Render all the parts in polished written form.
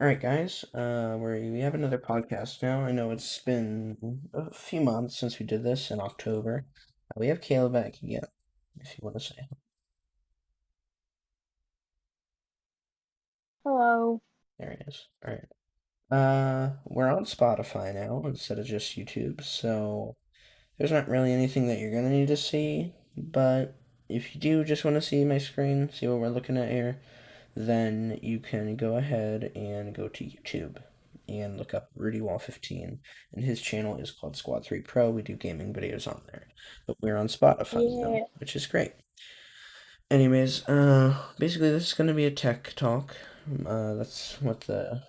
Alright, guys, we have another podcast now. I know it's been a few months since we did this in October. We have Caleb back again, if you want to say. Hello. There he is. Alright. We're on Spotify now instead of just YouTube, so there's not really anything that you're gonna need to see, but if you do just want to see my screen, see what we're looking at here, then you can go ahead and go to YouTube and look up Rudy Wall 15, and his channel is called Squad 3 Pro. We do gaming videos on there, but we're on Spotify now, Yeah. which is great. Anyways, basically this is gonna be a tech talk. That's what the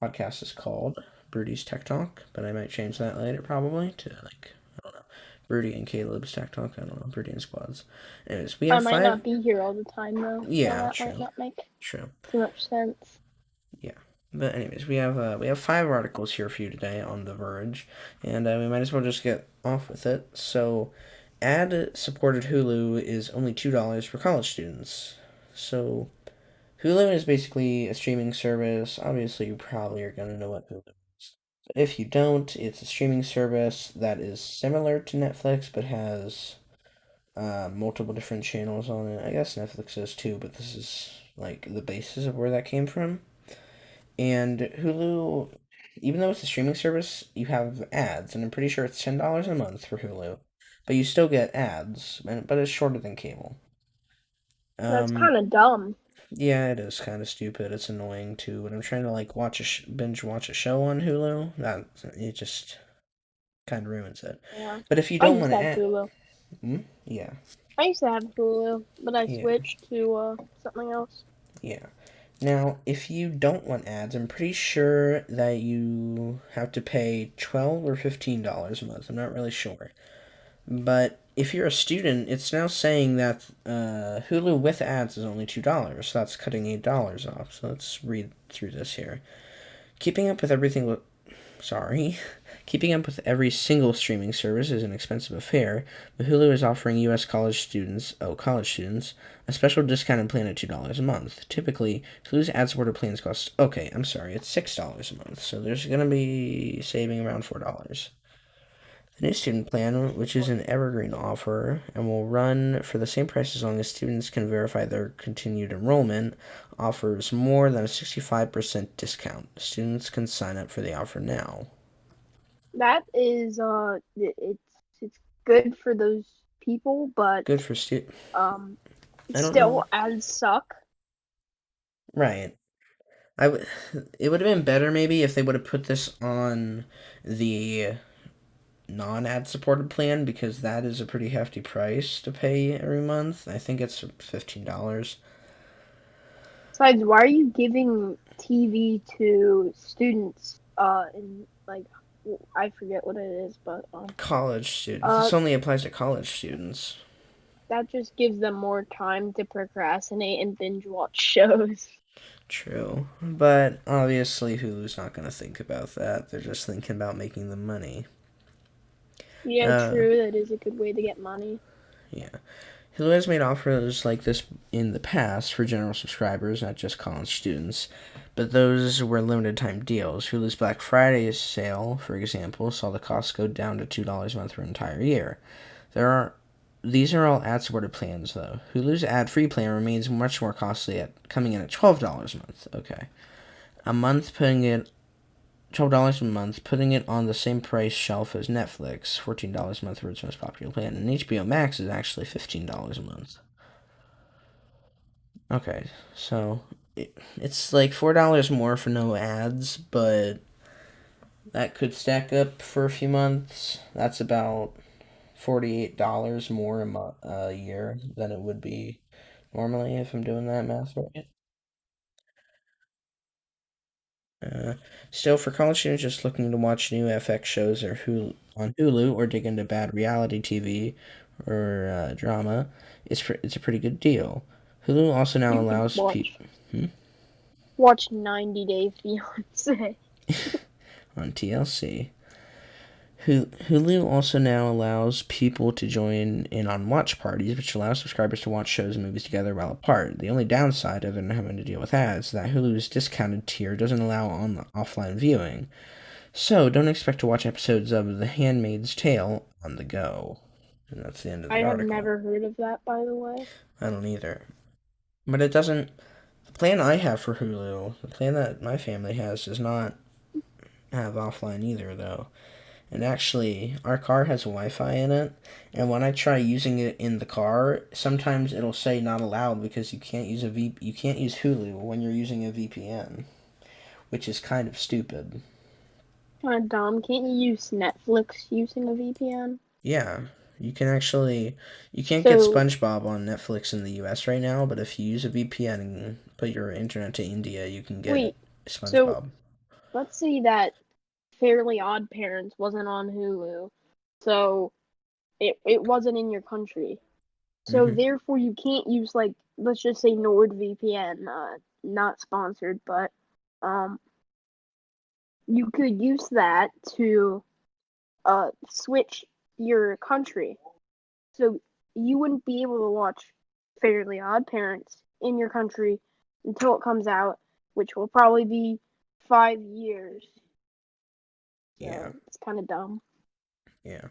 podcast is called, Brody's Tech Talk, but I might change that later probably to like I don't know, Brody and Caleb's Tech Talk. I don't know, Brody and Squads. Anyways, we I have might five. not be here all the time though, so Yeah, that might true, not make true. too much sense. Yeah. But anyways, we have five articles here for you today on The Verge, and we might as well just get off with it. So, ad-supported Hulu is only $2 for college students. So, Hulu is basically a streaming service. Obviously, you probably are gonna know what Hulu is. But if you don't, it's a streaming service that is similar to Netflix, but has multiple different channels on it. I guess Netflix is too, but this is like the basis of where that came from. And Hulu, even though it's a streaming service, you have ads, and I'm pretty sure it's $10 a month for Hulu, but you still get ads, but it's shorter than cable. That's Um, kind of dumb. yeah, it is kind of stupid. It's annoying too. When I'm trying to like binge watch a show on Hulu, that it just kind of ruins it. Yeah. But if you I don't used want to to have add, Hulu. yeah, I used to have Hulu, but I yeah, switched to something else. yeah. Now, if you don't want ads, I'm pretty sure that you have to pay $12 or $15 a month. I'm not really sure. But if you're a student, it's now saying that Hulu with ads is only $2, so that's cutting $8 off. So let's read through this here. Keeping up with everything with sorry. Keeping up with every single streaming service is an expensive affair, but Hulu is offering US college students, a special discounted plan at $2 a month. Typically, Hulu's ad-supported plans cost, okay, I'm sorry, it's $6 a month, so there's going to be saving around $4. The new student plan, which is an evergreen offer and will run for the same price as long as students can verify their continued enrollment, offers more than a 65% discount. Students can sign up for the offer now. That is it's good for those people, but Good for students. um, I don't know. still ads suck. Right. I would. It would have been better maybe if they would have put this on the non-ad supported plan because that is a pretty hefty price to pay every month. I think it's $15. Besides, why are you giving TV to students? In like I forget what it is, but College students. uh, This only applies to college students. that just gives them more time to procrastinate and binge watch shows. True. But obviously Hulu's not going to think about that. They're just thinking about making the money. Yeah, Uh, true. That is a good way to get money. yeah. Hulu has made offers like this in the past for general subscribers, not just college students, but those were limited time deals. Hulu's Black Friday sale, for example, saw the cost go down to $2 a month for an entire year. There are These are all ad supported plans though. Hulu's ad free plan remains much more costly at coming in at $12 a month. Okay. A month putting it $12 a month, putting it on the same price shelf as Netflix, $14 a month for its most popular plan, and HBO Max is actually $15 a month. Okay, so it's like $4 more for no ads, but that could stack up for a few months. That's about $48 more a year than it would be normally if I'm doing that math right. Uh, Still, for college students just looking to watch new FX shows or on Hulu or dig into bad reality TV or drama, it's a pretty good deal. Hulu also now You could allows watch people watch 90 Day Fiance. on TLC. Hulu also now allows people to join in on watch parties, which allows subscribers to watch shows and movies together while apart. The only downside, other than having to deal with ads, is that Hulu's discounted tier doesn't allow offline viewing. So don't expect to watch episodes of The Handmaid's Tale on the go. And that's the end of I the have article. never heard of that, by the way. I don't either. But it doesn't. The plan I have for Hulu, the plan that my family has, does not have offline either, though. And actually, our car has Wi-Fi in it, and when I try using it in the car, sometimes it'll say not allowed because you can't use Hulu when you're using a VPN, which is kind of stupid. Kind of dumb. Can't you use Netflix using a VPN? Yeah, you can't get So, SpongeBob on Netflix in the US right now, but if you use a VPN and put your internet to India, you can get wait. So, SpongeBob. let's see that Fairly Odd Parents wasn't on Hulu. So, it wasn't in your country. So, hmm therefore, you can't use, like, let's just say NordVPN. Not sponsored, but um, you could use that to switch your country. So you wouldn't be able to watch Fairly Odd Parents in your country until it comes out, which will probably be 5 years. Yeah, So it's kind of dumb. yeah.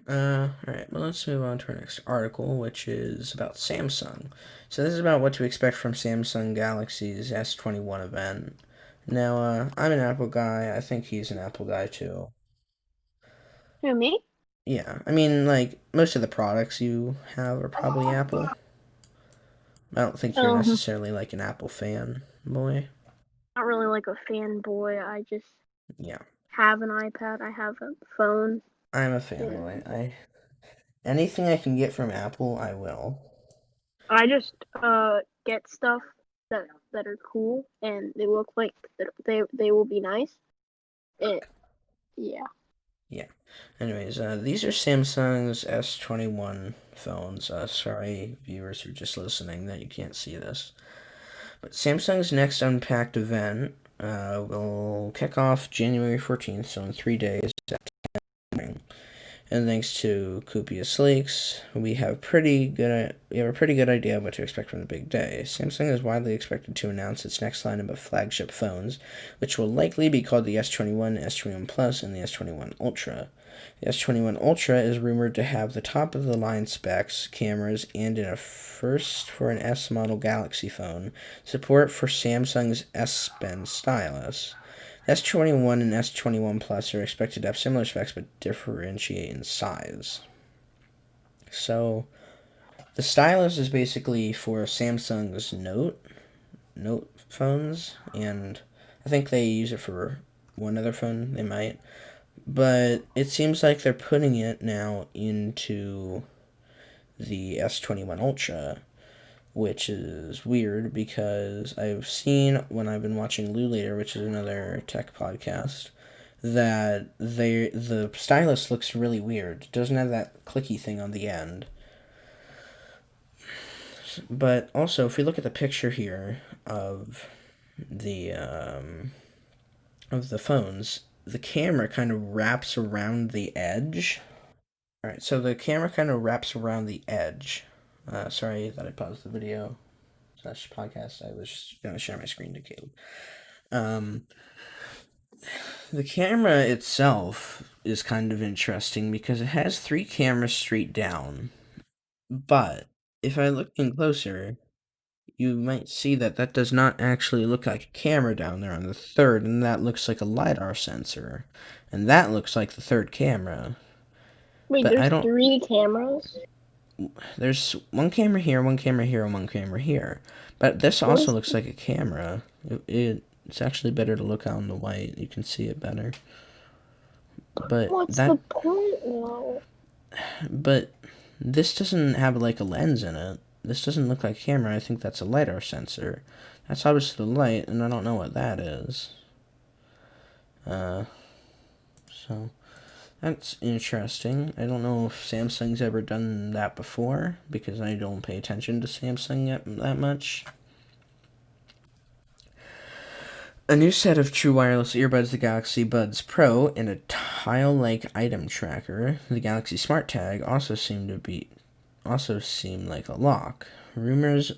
Alright, well, let's move on to our next article, which is about Samsung. So, this is about what to expect from Samsung Galaxy's S21 event. Now, I'm an Apple guy. I think he's an Apple guy too. Who, me? Yeah, I mean, like, most of the products you have are probably Apple. I don't think you're Um, necessarily like an Apple fan, boy. not really like a fanboy. I just Yeah, have an iPad. I have a phone, I'm a and fanboy. Anything I can get from Apple, I will. I just get stuff that are cool and they look like they will be nice. It Yeah. Yeah. Anyways, these are Samsung's S21 phones. Sorry, viewers who are just listening, that you can't see this. But Samsung's next Unpacked event will kick off January 14th, so in 3 days. And thanks to copious leaks, we have a pretty good idea of what to expect from the big day. Samsung is widely expected to announce its next lineup of flagship phones, which will likely be called the S21, S21 Plus, and the S21 Ultra. The S21 Ultra is rumored to have the top of the line specs, cameras, and in a first for an S model Galaxy phone, support for Samsung's S Pen stylus. S21 and S21 Plus are expected to have similar specs but differentiate in size. So, the stylus is basically for Samsung's Note phones, and I think they use it for one other phone, they might. But it seems like they're putting it now into the S21 Ultra, which is weird because I've seen when I've been watching Lulater, which is another tech podcast, that the stylus looks really weird. It doesn't have that clicky thing on the end. But also, if we look at the picture here the um, of the phones, the camera kind of wraps around the edge. All right, so the camera kind of wraps around the edge. Sorry that I paused the video slash podcast. I was gonna share my screen to Caleb. Um, the camera itself is kind of interesting because it has three cameras straight down. But if I look in closer, you might see that that does not actually look like a camera down there on the third, and that looks like a LiDAR sensor. And that looks like the third camera. Wait, But I there's don't. three cameras? There's one camera here, one camera here, and one camera here. But this What also is looks like a camera. It's actually better to look on the white. You can see it better. But what's the that point now? but this doesn't have like a lens in it. This doesn't look like a camera. I think that's a LiDAR sensor. That's obviously the light, and I don't know what that is. Uh, so that's interesting. I don't know if Samsung's ever done that before because I don't pay attention to Samsung that much. A new set of true wireless earbuds, the Galaxy Buds Pro, and a tile-like item tracker, the Galaxy Smart Tag, also seem like a lock. Rumors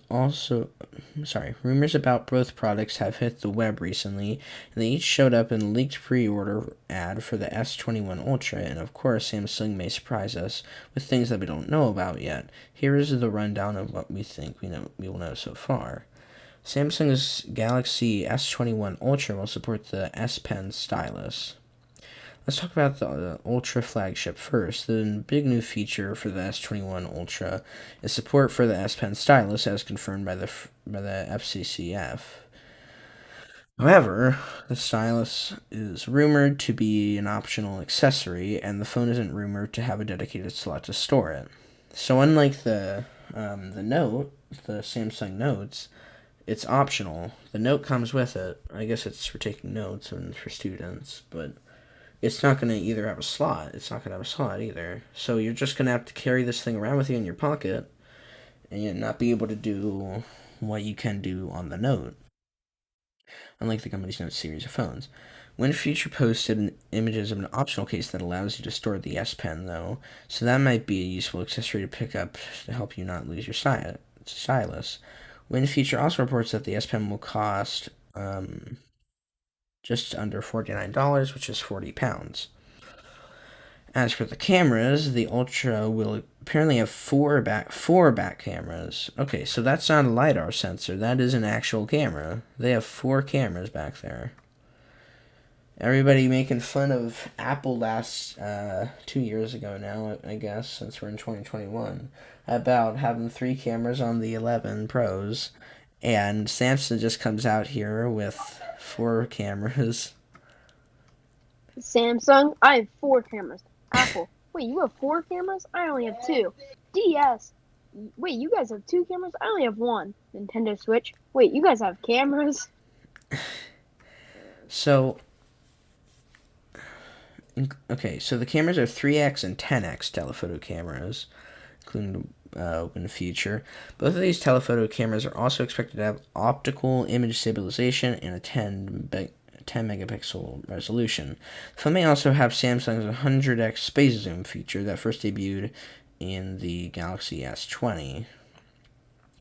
about both products have hit the web recently, and they each showed up in a leaked pre-order ad for the S21 Ultra, and of course Samsung may surprise us with things that we don't know about yet. Here is the rundown of what we think we will know so far. Samsung's Galaxy S21 Ultra will support the S Pen stylus. Let's talk about the Ultra flagship first. The big new feature for the S21 Ultra is support for the S Pen stylus, as confirmed by the FCCF. However, the stylus is rumored to be an optional accessory, and the phone isn't rumored to have a dedicated slot to store it. So, unlike the Note, the Samsung Notes, it's optional. The Note comes with it. I guess it's for taking notes and for students, but it's not going to either have a slot. It's not going to have a slot either. So you're just going to have to carry this thing around with you in your pocket and not be able to do what you can do on the Note, unlike the company's Note series of phones. When Future posted images of an optional case that allows you to store the S Pen, though, so that might be a useful accessory to pick up to help you not lose your stylus. When Future also reports that the S Pen will cost just under $49, which is £40. As for the cameras, the Ultra will apparently have four back cameras. Okay, so that's not a LiDAR sensor. That is an actual camera. They have four cameras back there. Everybody making fun of Apple last 2 years ago now, I guess, since we're in 2021, about having three cameras on the 11 Pros, and Samsung just comes out here with four cameras. Samsung, I have 4 cameras. Apple, wait, you have 4 cameras? I only have 2. DS, wait, you guys have 2 cameras? I only have 1. Nintendo Switch, wait, you guys have cameras? So, okay, so the cameras are 3x and 10x telephoto cameras, including in the future. Both of these telephoto cameras are also expected to have optical image stabilization and a 10 megapixel resolution. The phone may also have Samsung's 100x space zoom feature that first debuted in the Galaxy S20.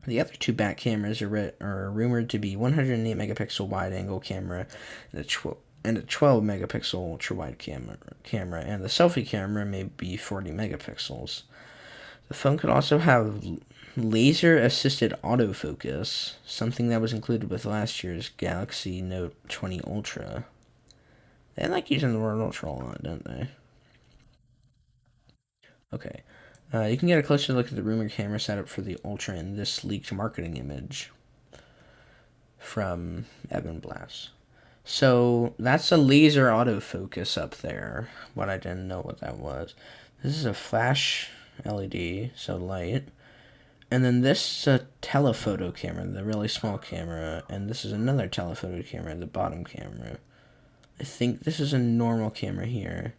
The other two back cameras are rumored to be 108 megapixel wide angle camera and a 12 megapixel ultra wide camera, and the selfie camera may be 40 megapixels. The phone could also have laser assisted autofocus, something that was included with last year's Galaxy Note 20 Ultra. They like using the word ultra a lot, don't they? Okay. You can get a closer look at the rumored camera setup for the Ultra in this leaked marketing image from Evan Blass. So that's a laser autofocus up there. What I didn't know what that was. This is a flash LED, so light. And then this is a telephoto camera, the really small camera. And this is another telephoto camera, the bottom camera. I think this is a normal camera here.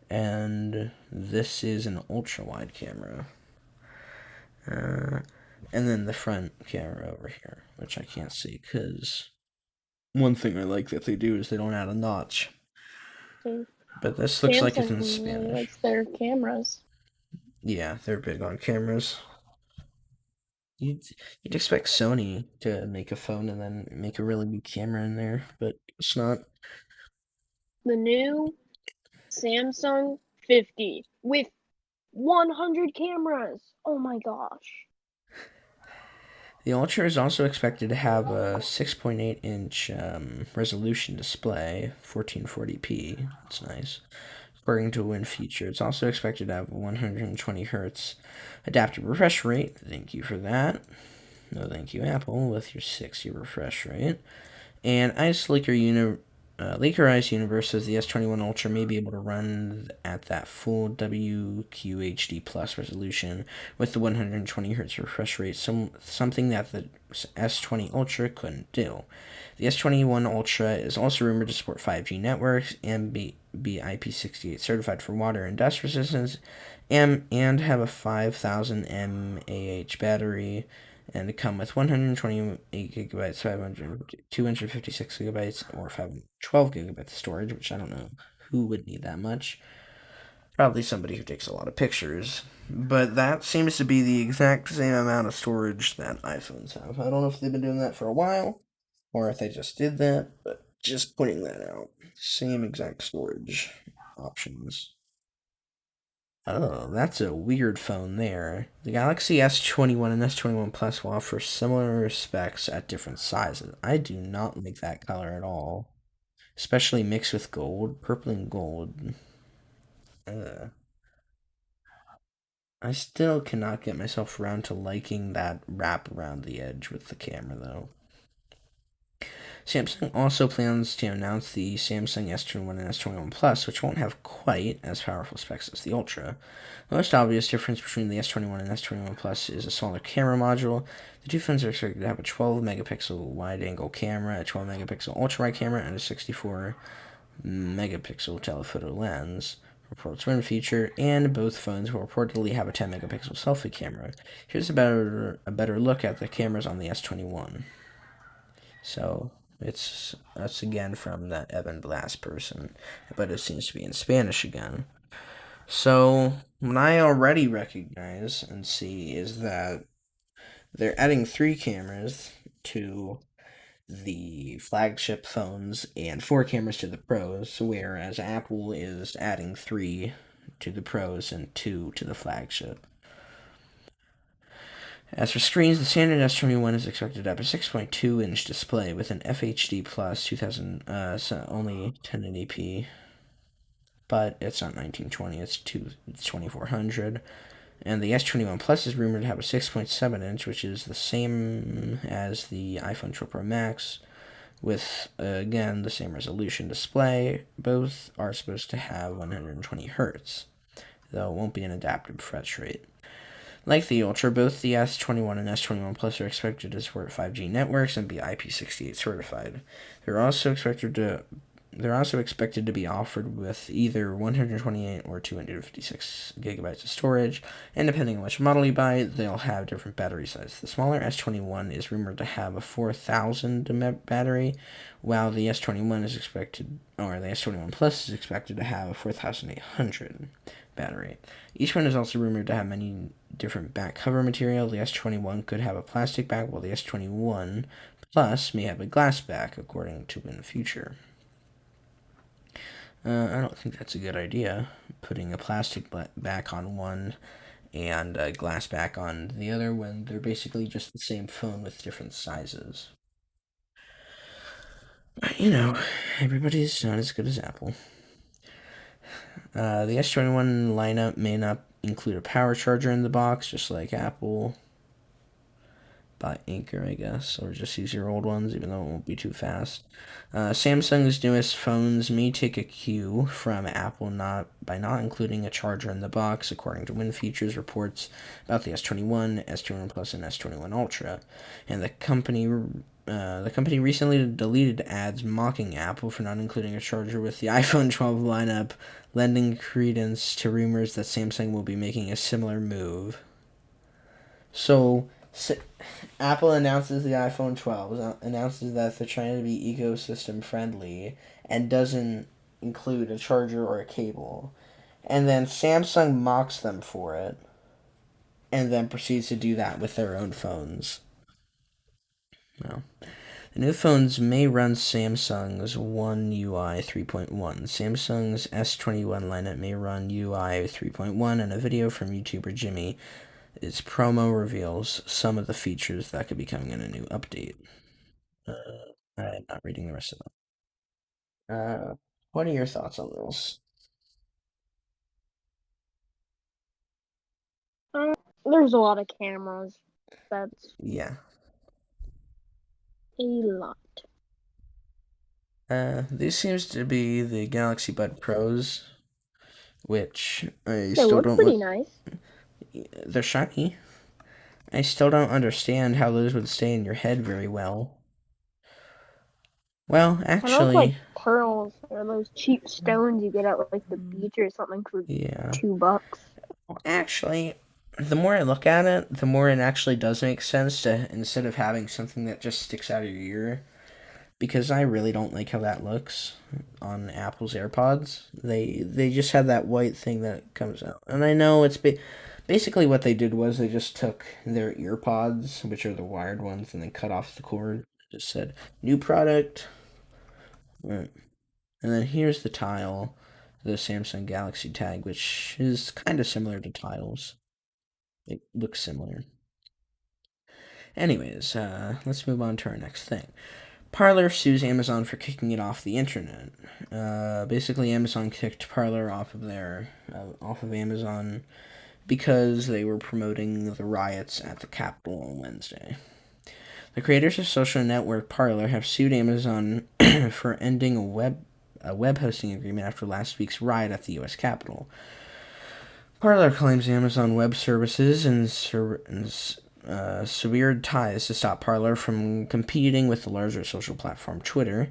And this is an ultra wide camera. And then the front camera over here, which I can't see because one thing I like that they do is they don't add a notch. But this looks like it's in Samsung really Spanish. likes their cameras. Yeah, they're big on cameras. You'd, you'd expect Sony to make a phone and then make a really big camera in there, but it's not. The new Samsung 50 with 100 cameras. Oh my gosh. The Ultra is also expected to have a 6.8-inch resolution display, 1440p. That's nice. According to a Win feature, it's also expected to have 120 hertz adaptive refresh rate. Thank you for that. No, thank you, Apple, with your 6-year refresh rate. And Laker Ice Universe says the S21 Ultra may be able to run at that full WQHD plus resolution with the 120 Hz refresh rate, something that the S20 Ultra couldn't do. The S21 Ultra is also rumored to support 5G networks and be IP68 certified for water and dust resistance, and have a 5000 mAh battery, and to come with 128 gigabytes, 256 gigabytes, or 512 gigabytes storage, which I don't know who would need that much? Probably somebody who takes a lot of pictures. But that seems to be the exact same amount of storage that iPhones have. I don't know if they've been doing that for a while or if they just did that, but just pointing that out. Same exact storage options. Oh, that's a weird phone there. The Galaxy S21 and S21 Plus will offer similar specs at different sizes. I do not like that color at all, especially mixed with gold, purple and gold. Ugh. I still cannot get myself around to liking that wrap around the edge with the camera, though. Samsung also plans to announce the Samsung S21 and S21 Plus, which won't have quite as powerful specs as the Ultra. The most obvious difference between the S21 and S21 Plus is a smaller camera module. The two phones are expected to have a 12 megapixel wide angle camera, a 12 megapixel ultra wide camera, and a 64 megapixel telephoto lens. Reports win feature, and both phones will reportedly have a 10 megapixel selfie camera. Here's a better look at the cameras on the S21. So that's again from that Evan Blas person, but it seems to be in Spanish again. So what I already recognize and see is that they're adding three cameras to the flagship phones and four cameras to the Pros, whereas Apple is adding three to the Pros and two to the flagship. As for screens, the standard S21 is expected to have a 6.2-inch display with an FHD plus 2000, so only 1080p, but it's not 1920, it's 2400. And the S21 Plus is rumored to have a 6.7-inch, which is the same as the iPhone 12 Pro Max, with again the same resolution display. Both are supposed to have 120 hertz, though it won't be an adaptive refresh rate. Like the Ultra, both the S21 and S21 Plus are expected to support 5G networks and be IP68 certified. They're also expected to be offered with either 128 or 256 gigabytes of storage, and depending on which model you buy, they'll have different battery sizes. The smaller S21 is rumored to have a 4000 mAh battery, while the S21 is expected, or the S21 Plus is expected to have a 4800 battery. Each one is also rumored to have many different back cover material. The S21 could have a plastic back, while the S21 Plus may have a glass back, according to In the Future. I don't think that's a good idea, putting a plastic back on one and a glass back on the other when they're basically just the same phone with different sizes. But, everybody's not as good as Apple. The S21 lineup may not include a power charger in the box, just like Apple. Buy Anchor, I guess, or just use your old ones, even though it won't be too fast. Samsung's newest phones may take a cue from Apple by not including a charger in the box, according to WinFeatures reports about the S21, S21 Plus, and S21 Ultra. And the company recently deleted ads mocking Apple for not including a charger with the iPhone 12 lineup, lending credence to rumors that Samsung will be making a similar move. So Apple announces the iPhone 12, announces that they're trying to be ecosystem friendly, and doesn't include a charger or a cable. And then Samsung mocks them for it, and then proceeds to do that with their own phones. Well, the new phones may run Samsung's One UI 3.1. Samsung's S21 lineup may run UI 3.1, and a video from YouTuber Jimmy, its promo reveals some of the features that could be coming in a new update. I'm not reading the rest of them. What are your thoughts on those? There's a lot of cameras. That's Yeah. a lot. These seems to be the Galaxy Bud Pros, which I They still look don't pretty look. nice. They're shiny. I still don't understand how those would stay in your head very well. Well, Kind of look like actually, pearls or those cheap stones you get at like the beach or something for yeah. $2. Actually, the more I look at it, the more it actually does make sense to, instead of having something that just sticks out of your ear, because I really don't like how that looks on Apple's AirPods. They just have that white thing that comes out, and I know basically what they did was they just took their earpods, which are the wired ones, and then cut off the cord. Just said new product, right. And then here's the tile, the Samsung Galaxy tag, which is kind of similar to tiles. It looks similar. Anyways, let's move on to our next thing. Parler sues Amazon for kicking it off the internet. Basically, Amazon kicked Parler off of Amazon because they were promoting the riots at the Capitol on Wednesday. The creators of social network Parler have sued Amazon for ending a web hosting agreement after last week's riot at the U.S. Capitol. Parler claims Amazon Web Services and severed ties to stop Parler from competing with the larger social platform Twitter,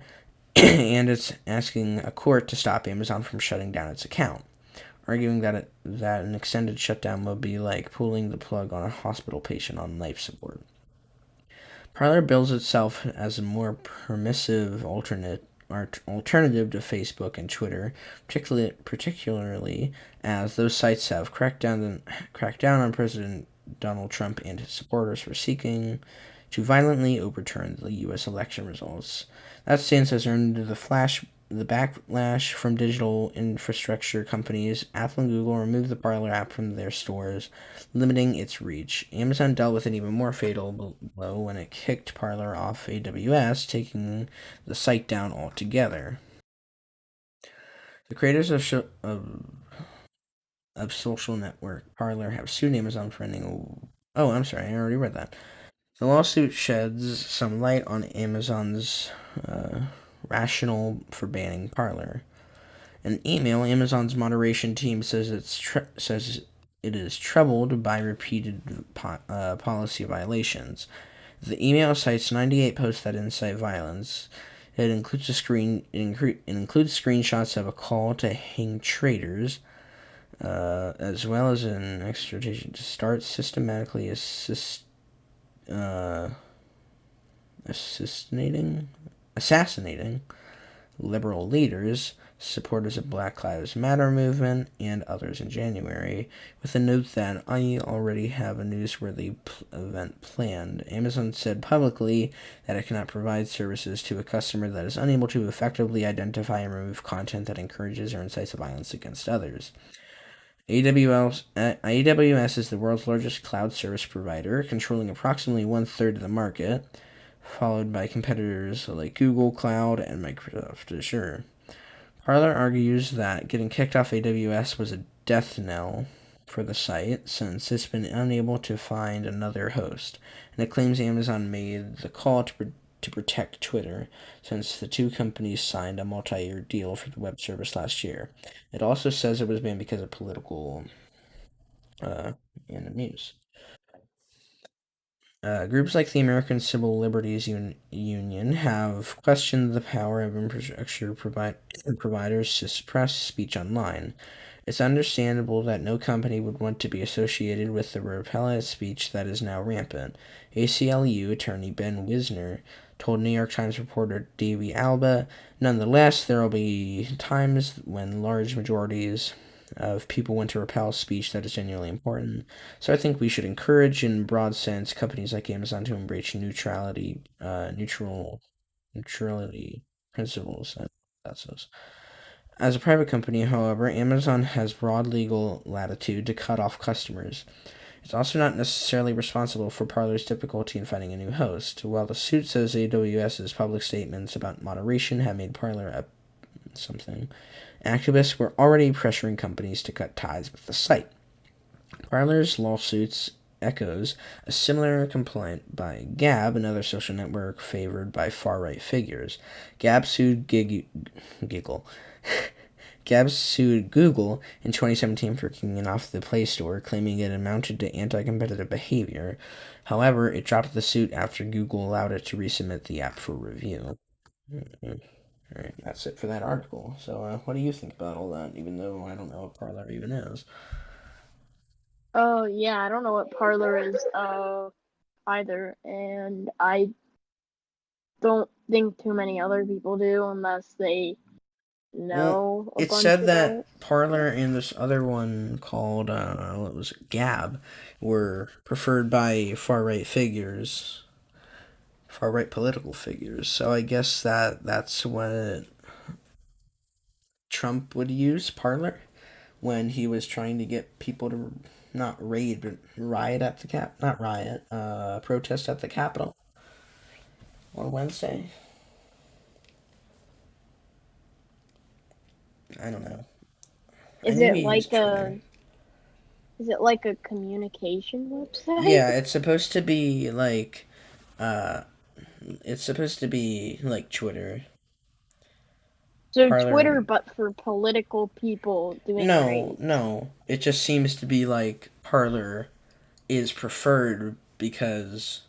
and it's asking a court to stop Amazon from shutting down its account, arguing that an extended shutdown would be like pulling the plug on a hospital patient on life support. Parler bills itself as a more permissive alternative to Facebook and Twitter, particularly as those sites have cracked down on President Donald Trump and his supporters for seeking to violently overturn the U.S. election results. That stance has earned the backlash from digital infrastructure companies. Apple and Google removed the Parler app from their stores, limiting its reach. Amazon dealt with an even more fatal blow when it kicked Parler off AWS, taking the site down altogether. The creators of social network Parler have sued Amazon for ending. Oh, I'm sorry, I already read that. The lawsuit sheds some light on Amazon's rationale for banning Parler. In an email, Amazon's moderation team says it is troubled by repeated policy violations. The email cites 98 posts that incite violence. It includes includes screenshots of a call to hang traitors, as well as an exhortation to start systematically uh, assassinating liberal leaders, supporters of Black Lives Matter movement, and others in January, with a note that I already have a newsworthy event planned. Amazon said publicly that it cannot provide services to a customer that is unable to effectively identify and remove content that encourages or incites violence against others. AWS is the world's largest cloud service provider, controlling approximately one-third of the market, followed by competitors like Google Cloud and Microsoft Azure. Parler argues that getting kicked off AWS was a death knell for the site since it's been unable to find another host, and it claims Amazon made the call to protect Twitter since the two companies signed a multi-year deal for the web service last year. It also says it was banned because of political uh, enemies. Groups like the American Civil Liberties Union have questioned the power of infrastructure providers to suppress speech online. It's understandable that no company would want to be associated with the repellent speech that is now rampant. ACLU attorney Ben Wisner told New York Times reporter Davey Alba, nonetheless, there will be times when large majorities of people want to repel speech that is genuinely important. So I think we should encourage, in broad sense, companies like Amazon to embrace neutrality principles. That's those. As a private company, however, Amazon has broad legal latitude to cut off customers. It's also not necessarily responsible for Parler's difficulty in finding a new host. While the suit says AWS's public statements about moderation have made Parler a something, activists were already pressuring companies to cut ties with the site. Parler's lawsuits echoes a similar complaint by Gab, another social network favored by far-right figures. Gab sued Giggle. Gab sued Google in 2017 for kicking it off the Play Store, claiming it amounted to anti-competitive behavior. However, it dropped the suit after Google allowed it to resubmit the app for review. All right, that's it for that article. So, what do you think about all that? Even though I don't know what Parler even is. Oh yeah, I don't know what Parler is either, and I don't think too many other people do unless they Well, know a it bunch said about that it. Parler and this other one called, what was it, Gab, were preferred by far right political figures. So I guess that's what Trump would use Parler when he was trying to get people to not raid but riot at the not riot, protest at the Capitol on Wednesday. I don't know. I Is knew it he used like Twitter. a communication website? Yeah, it's supposed to be like uh it's supposed to be like Twitter. So Twitter, Parler. but for political people doing No, raids. no. It just seems to be like Parler is preferred because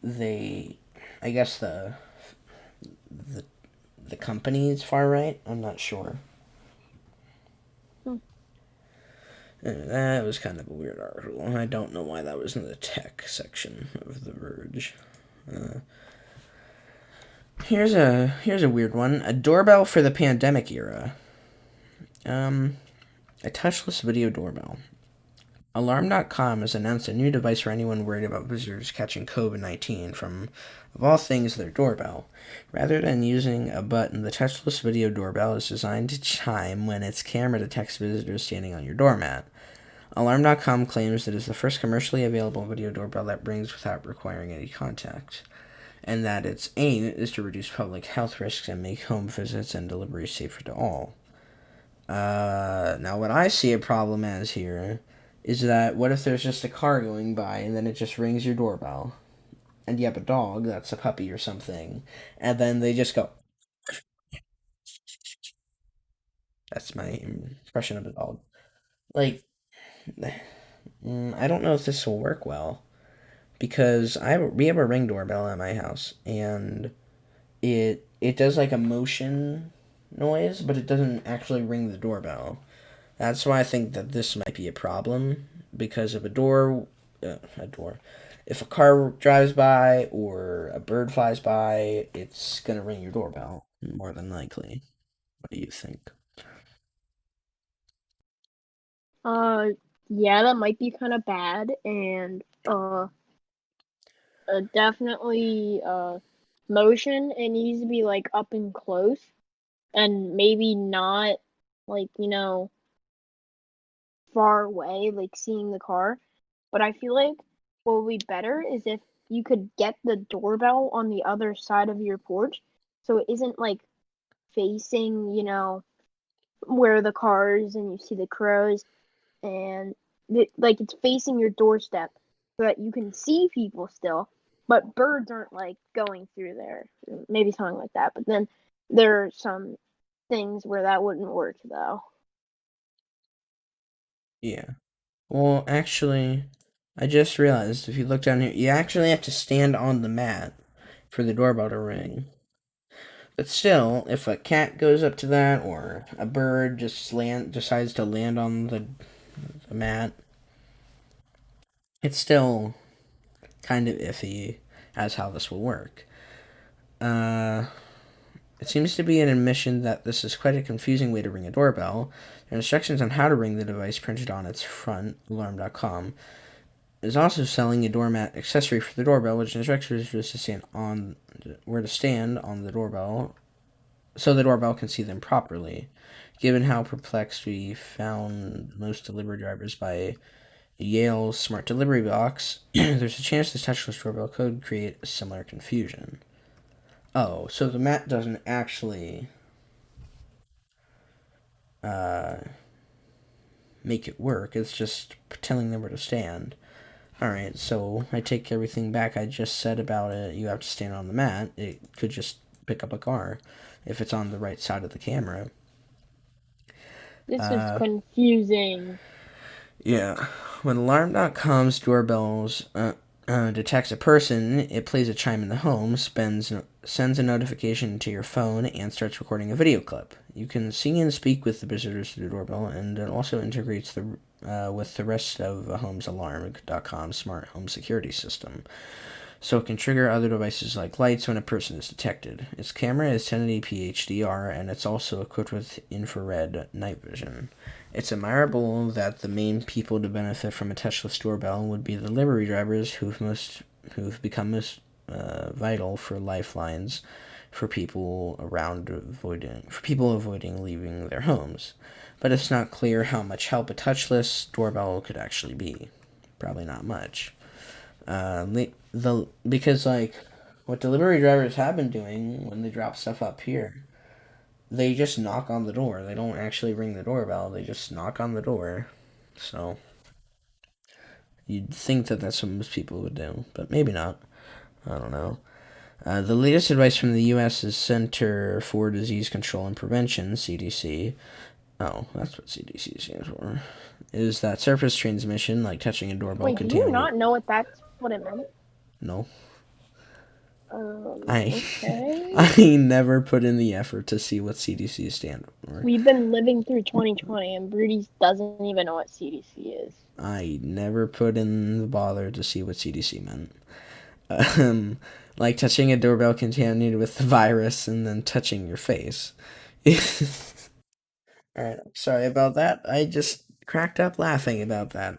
they, I guess the the company is far right. I'm not sure. Hmm. That was kind of a weird article. I don't know why that was in the tech section of The Verge. Uh, here's a weird one. A doorbell for the pandemic era. Um, a touchless video doorbell. Alarm.com has announced a new device for anyone worried about visitors catching COVID-19 from, of all things, their doorbell. Rather than using a button, the touchless video doorbell is designed to chime when its camera detects visitors standing on your doormat. Alarm.com claims that it is the first commercially available video doorbell that rings without requiring any contact, and that its aim is to reduce public health risks and make home visits and deliveries safer to all. Now, what I see a problem as here is that what if there's just a car going by and then it just rings your doorbell? And you have a dog that's a puppy or something, and then they just go. That's my impression of a dog. Like, I don't know if this will work well because we have a ring doorbell at my house, and it does like a motion noise, but it doesn't actually ring the doorbell. That's why I think that this might be a problem because if a door, if a car drives by or a bird flies by, it's gonna ring your doorbell more than likely. What do you think? Uh, yeah, that might be kind of bad, and definitely motion. It needs to be like up and close, and maybe not like far away, like seeing the car. But I feel like what would be better is if you could get the doorbell on the other side of your porch, so it isn't like facing, where the cars and you see the crows, and like it's facing your doorstep so that you can see people still, but birds aren't like going through there. Maybe something like that. But then there are some things where that wouldn't work though. Yeah. Well, actually, I just realized if you look down here, you actually have to stand on the mat for the doorbell to ring. But still, if a cat goes up to that or a bird just decides to land on the mat, it's still kind of iffy as how this will work. Uh, it seems to be an admission that this is quite a confusing way to ring a doorbell. There are instructions on how to ring the device printed on its front, alarm.com. Is also selling a doormat accessory for the doorbell, which instructs visitors to stand on where to stand on the doorbell, so the doorbell can see them properly. Given how perplexed we found most delivery drivers by Yale's smart delivery box, there's a chance this touchless doorbell could create a similar confusion. Oh, so the mat doesn't actually uh, make it work. It's just telling them where to stand. Alright, so I take everything back I just said about it. You have to stand on the mat. It could just pick up a car if it's on the right side of the camera. This is Uh, confusing. yeah. When Alarm.com's doorbells detects a person, it plays a chime in the home, sends a notification to your phone, and starts recording a video clip. You can see and speak with the visitors through the doorbell, and it also integrates with the rest of a home's Alarm.com smart home security system. so it can trigger other devices like lights when a person is detected. Its camera is 1080p HDR, and it's also equipped with infrared night vision. It's admirable that the main people to benefit from a touchless doorbell would be the delivery drivers who've become most vital for lifelines for people avoiding leaving their homes. But it's not clear how much help a touchless doorbell could actually be. Probably not much. Because like what delivery drivers have been doing when they drop stuff up here, they just knock on the door. They don't actually ring the doorbell. They just knock on the door. So you'd think that that's what most people would do, but maybe not. I don't know. The latest advice from the U.S.'s Center for Disease Control and Prevention (CDC). Oh, that's what CDC stands for. Is that surface transmission, like touching a doorbell, Wait, do you contaminate? not know what it meant? No, I Okay. I never put in the effort to see what CDC stands for. We've been living through 2020, and Broody doesn't even know what CDC is. I never put in the bother to see what CDC meant. Um, like touching a doorbell contaminated with the virus and then touching your face. Alright, I'm sorry about that. I just cracked up laughing about that.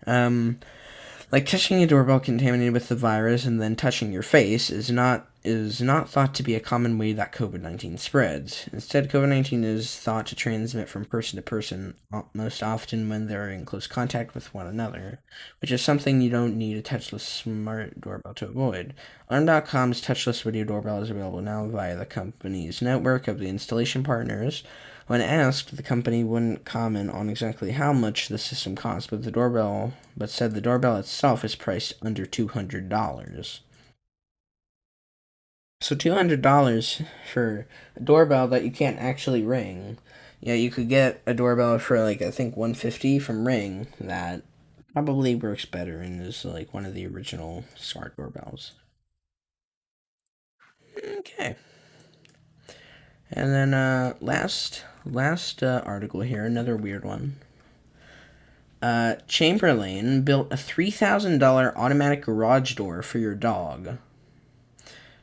Um, like touching a doorbell contaminated with the virus and then touching your face is not thought to be a common way that COVID-19 spreads. Instead, COVID-19 is thought to transmit from person to person, most often when they're in close contact with one another, which is something you don't need a touchless smart doorbell to avoid. Alarm.com's touchless video doorbell is available now via the company's network of the installation partners. When asked, the company wouldn't comment on exactly how much the system costs, but said the doorbell itself is priced under $200. So $200 for a doorbell that you can't actually ring. Yeah, you could get a doorbell for like I think 150 from Ring that probably works better and is like one of the original smart doorbells. Okay. And then last article here, another weird one. Chamberlain built a $3,000 automatic garage door for your dog.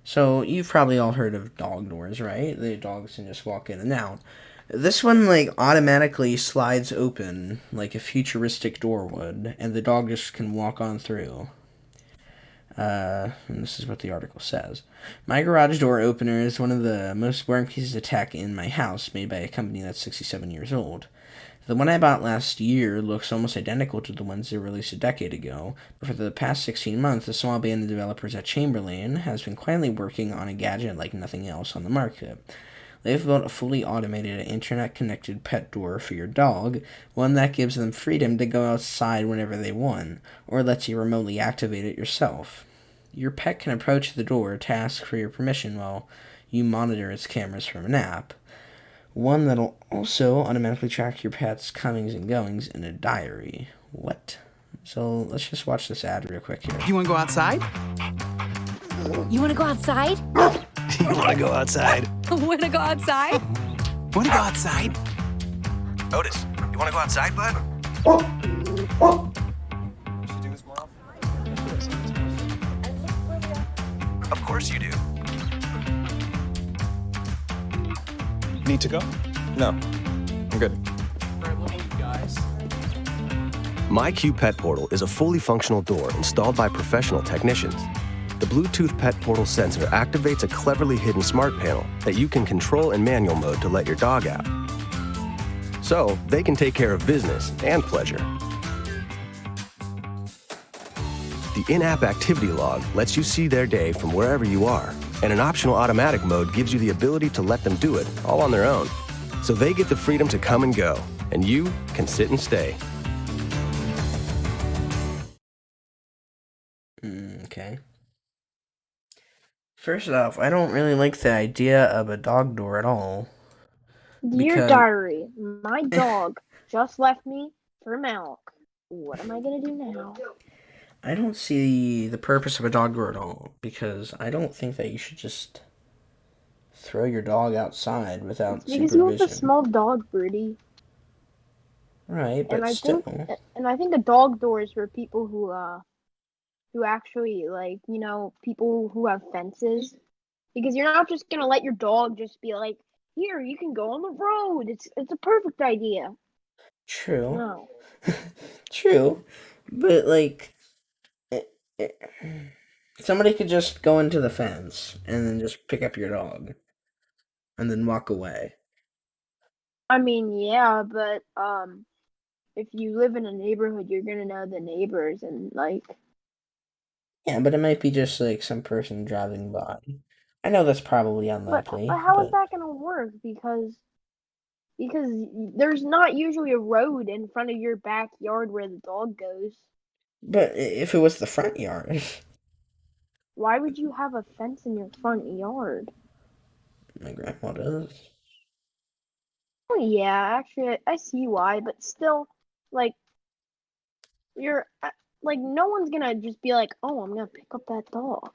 So you've probably all heard of dog doors, right? The dogs can just walk in and out. This one like automatically slides open like a futuristic door would, and the dog just can walk on through. And this is what the article says. My garage door opener is one of the most boring pieces of tech in my house, made by a company that's 67 years old. The one I bought last year looks almost identical to the ones they released a decade ago, but for the past 16 months, a small band of developers at Chamberlain has been quietly working on a gadget like nothing else on the market. They've built a fully automated, internet-connected pet door for your dog, one that gives them freedom to go outside whenever they want, or lets you remotely activate it yourself. Your pet can approach the door to ask for your permission while you monitor its cameras from an app. One that'll also automatically track your pet's comings and goings in a diary. What? So let's just watch this ad real quick here. You want to go outside? You want to go outside? You want to go outside? Want to go outside? Want to go outside? Otis, you want to go outside, bud? Should do this more often. Of course you do. Need to go? No, I'm good. My Q Pet Portal is a fully functional door installed by professional technicians. The Bluetooth Pet Portal sensor activates a cleverly hidden smart panel that you can control in manual mode to let your dog out. So they can take care of business and pleasure. The in-app activity log lets you see their day from wherever you are, and an optional automatic mode gives you the ability to let them do it all on their own. So they get the freedom to come and go, and you can sit and stay. Okay. First off, I don't really like the idea of a dog door at all. Dear Because diary, my dog just left me for milk. What am I gonna do now? I don't see the purpose of a dog door at all. Because I don't think that you should just throw your dog outside without Because you have a supervision. small dog, Broody. Right, but And I still. think a dog door is for people who who actually like, people who have fences. Because you're not just gonna let your dog just be like, here, you can go on the road. It's a perfect idea. True. No. True. But like it, it, somebody could just go into the fence and then just pick up your dog and then walk away. I mean, yeah, but if you live in a neighborhood, you're gonna know the neighbors and like. Yeah, but it might be just like some person driving by. I know that's probably But unlikely, how is but that gonna work? Because there's not usually a road in front of your backyard where the dog goes. if it was the front yard, Why would you have a fence in your front yard? my grandma does. Oh yeah, actually, I see why, but still, like you're like no one's gonna just be like, oh, I'm gonna pick up that dog.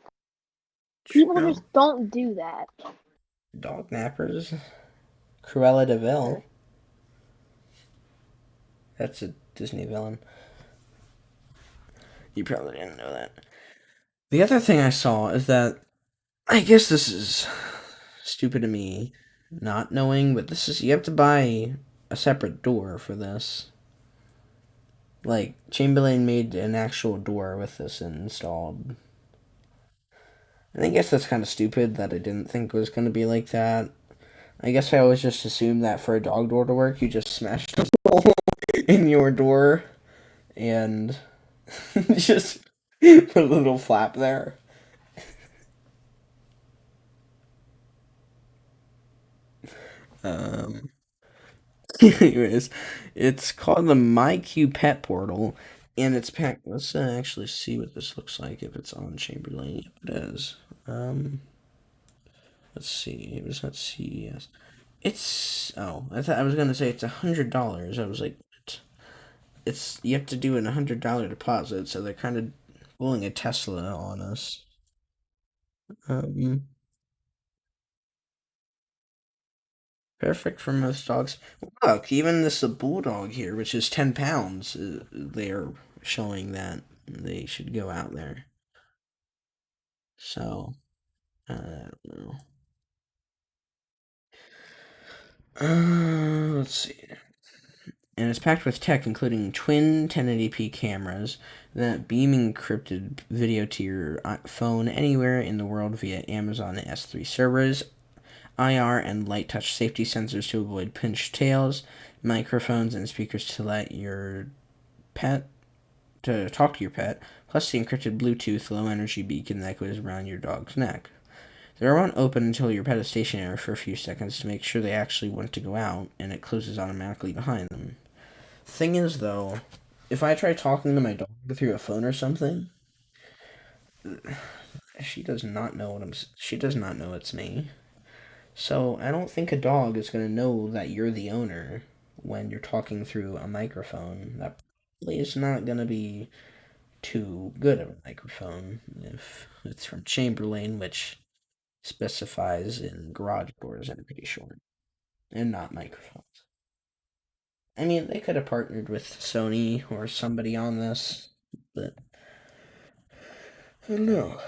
People just True. don't do that. Dog nappers. Cruella de Vil. That's a Disney villain. You probably didn't know that. The other thing I saw is that I guess this is stupid of me not knowing, but this is you have to buy a separate door for this. Like Chamberlain made an actual door with this installed. And I guess that's kind of stupid that I didn't think it was going to be like that. I guess I always just assumed that for a dog door to work, you just smash the hole in your door and just put a little flap there. Um, anyways, it's called the MyQ Pet Portal, and it's packed. Let's actually see what this looks like if it's on Chamberlain. Yep, it is. Um, let's see. It was at CES. It's I thought I was gonna say it's $100. I was like, what? It's you have to do an $100 deposit, so they're kind of pulling a Tesla on us. Um, Perfect for most dogs. Look, even this bulldog here, which is 10 pounds, they're showing that they should go out there. So I don't know. Let's see. And it's packed with tech, including twin 1080p cameras that beam encrypted video to your phone anywhere in the world via Amazon S3 servers, IR and light touch safety sensors to avoid pinched tails, microphones and speakers to let your pet to talk to your pet, plus the encrypted Bluetooth low energy beacon that goes around your dog's neck. The door won't open until your pet is stationary for a few seconds to make sure they actually want to go out, and it closes automatically behind them. Thing is, though, if I try talking to my dog through a phone or something, she does not know She does not know it's me. So I don't think a dog is gonna know that you're the owner when you're talking through a microphone. That probably is not gonna be too good of a microphone if it's from Chamberlain, which specifies in garage doors, I'm pretty sure, and not microphones. I mean, they could have partnered with Sony or somebody on this, but I don't know.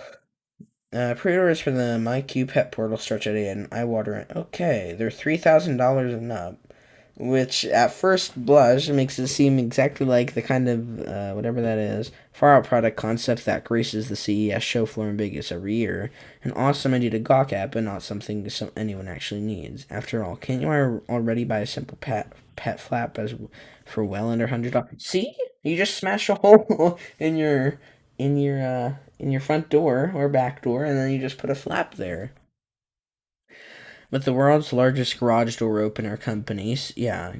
Pre-orders for the MyQ Pet Portal start today, and I water it. Okay, they're $3,000 and up, which at first blush makes it seem exactly like the kind of whatever that is far out product concept that graces the CES show floor in Vegas every year. An awesome idea to gawk at, but not something anyone actually needs. After all, can't you already buy a simple pet flap as for well under $100? See, you just smash a hole in your front door or back door, and then you just put a flap there. But the world's largest garage door opener companies, yeah.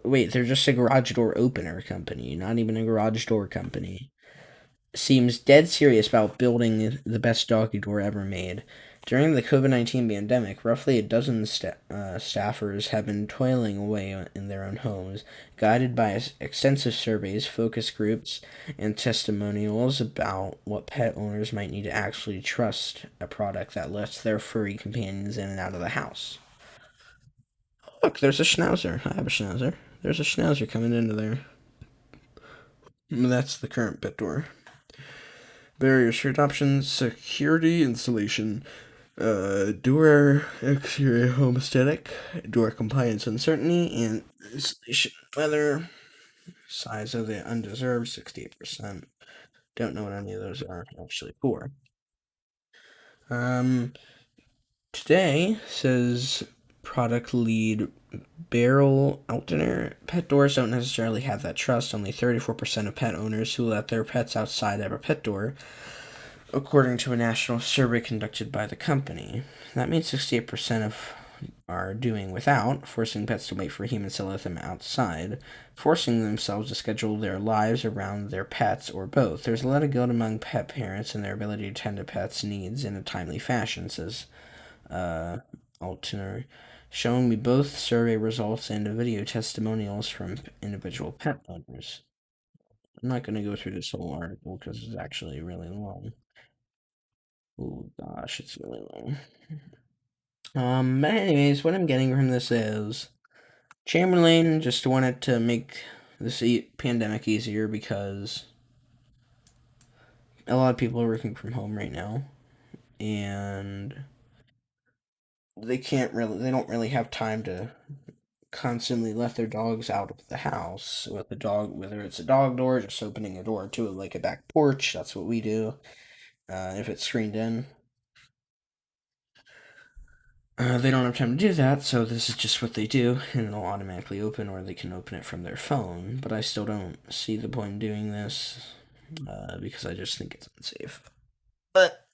Wait, they're just a garage door opener company, not even a garage door company. Seems dead serious about building the best doggy door ever made. During the COVID-19 pandemic, roughly a dozen staffers have been toiling away in their own homes, guided by extensive surveys, focus groups, and testimonials about what pet owners might need to actually trust a product that lets their furry companions in and out of the house. Look, there's a schnauzer. I have a schnauzer. There's a schnauzer coming into there. That's the current pet door. barriers for adoption, security, installation, door exterior home aesthetic, door compliance uncertainty, and installation weather. Size of the undeserved, 68%. Don't know what any of those are actually for. Today says product lead Beryl Altiner. Pet doors don't necessarily have that trust. Only 34% of pet owners who let their pets outside have a pet door, according to a national survey conducted by the company. That means 68% of are doing without, forcing pets to wait for humans to let them outside, forcing themselves to schedule their lives around their pets, or both. There's a lot of guilt among pet parents and their ability to tend to pets' needs in a timely fashion, says Altiner, showing me both survey results and video testimonials from individual pet owners. I'm not going to go through this whole article because it's actually really long. Oh gosh, it's really long. But anyways, what I'm getting from this is Chamberlain just wanted to make this pandemic easier because a lot of people are working from home right now, and they don't really have time to constantly let their dogs out of the house with the dog, whether it's a dog door, just opening a door to it like a back porch. That's what we do. If it's screened in. They don't have time to do that, so this is just what they do, and it'll automatically open, or they can open it from their phone. But I still don't see the point in doing this, because I just think it's unsafe. But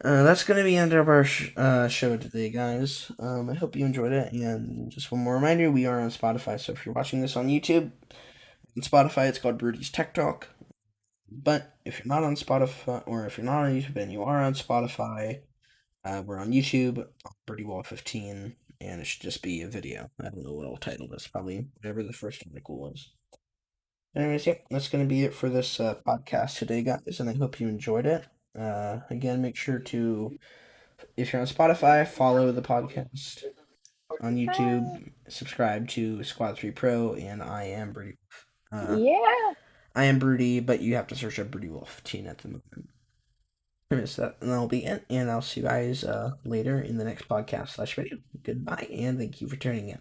that's going to be the end of our show today, guys. I hope you enjoyed it, and just one more reminder, we are on Spotify, so if you're watching this on YouTube, on Spotify, it's called Brody's Tech Talk. But if you're not on Spotify, or if you're not on YouTube and you are on Spotify, we're on YouTube, BirdyWall15, and it should just be a video. I don't know what I'll title this, probably whatever the first article was. Anyways, yep, that's going to be it for this podcast today, guys, and I hope you enjoyed it. Again, make sure to, if you're on Spotify, follow the podcast. On YouTube, subscribe to Squad 3 Pro, and I am Broody. Yeah. I am Broody, but you have to search up BirdyWolf15 at the moment. And that'll be it, and I'll see you guys later in the next podcast/video. Goodbye, and thank you for tuning in.